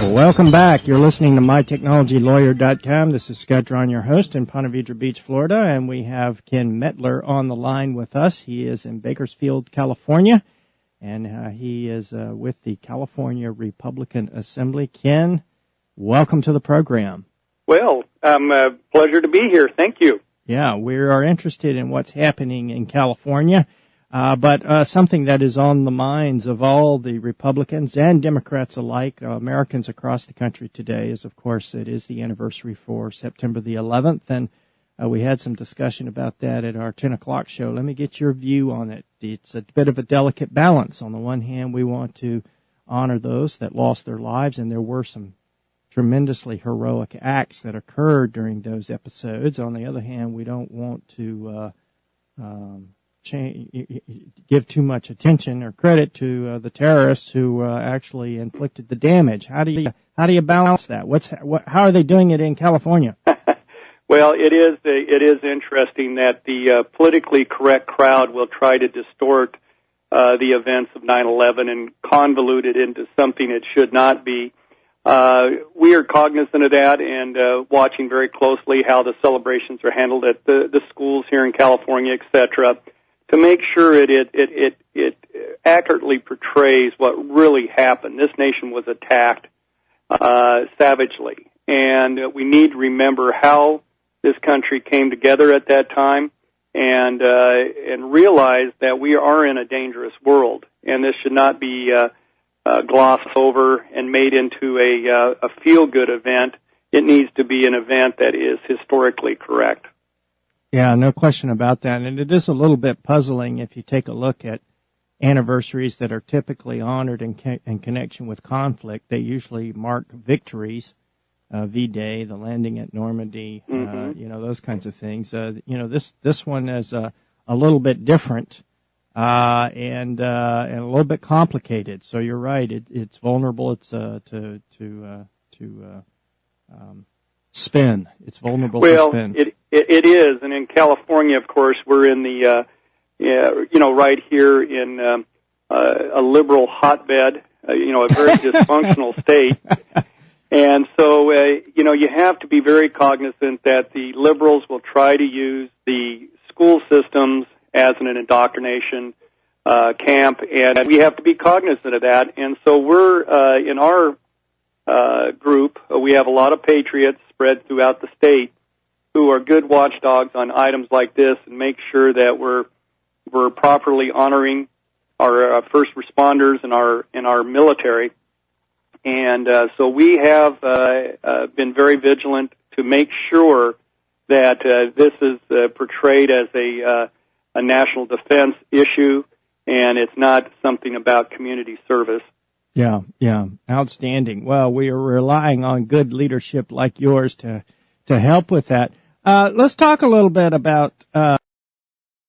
Well, welcome back. You're listening to MyTechnologyLawyer.com. This is Scott Drawn, your host in Ponte Vedra Beach, Florida, and we have Ken Mettler on the line with us. He is in Bakersfield, California, and he is with the California Republican Assembly. Ken, welcome to the program. Well, pleasure to be here. Thank you. Yeah, we are interested in what's happening in California. But something that is on the minds of all the Republicans and Democrats alike, Americans across the country today is, of course, it is the anniversary for September the 11th, and we had some discussion about that at our 10 o'clock show. Let me get your view on it. It's a bit of a delicate balance. On the one hand, we want to honor those that lost their lives, and there were some tremendously heroic acts that occurred during those episodes. On the other hand, we don't want to give too much attention or credit to the terrorists who actually inflicted the damage. How do you balance that? How are they doing it in California? Well, it is interesting that the politically correct crowd will try to distort the events of 9/11 and convolute it into something it should not be. We are cognizant of that and watching very closely how the celebrations are handled at the schools here in California, etc., to make sure it accurately portrays what really happened. This nation was attacked savagely, and we need to remember how this country came together at that time, and realize that we are in a dangerous world, and this should not be glossed over and made into a feel-good event. It needs to be an event that is historically correct. Yeah, no question about that. And it is a little bit puzzling if you take a look at anniversaries that are typically honored in connection with conflict. They usually mark victories, V-Day, the landing at Normandy, those kinds of things. This one is a little bit different and a little bit complicated. So you're right. It's vulnerable. It's to spin. It's vulnerable to spin. It is, and in California, of course, we're in the, right here in a liberal hotbed, a very dysfunctional state. And so, you have to be very cognizant that the liberals will try to use the school systems as an indoctrination camp, and we have to be cognizant of that. And so we're, in our group, we have a lot of patriots spread throughout the state who are good watchdogs on items like this and make sure that we're properly honoring our first responders and our military. And so we have been very vigilant to make sure that this is portrayed as a national defense issue, and it's not something about community service. Yeah, outstanding. Well, we are relying on good leadership like yours to help with that. Let's talk a little bit about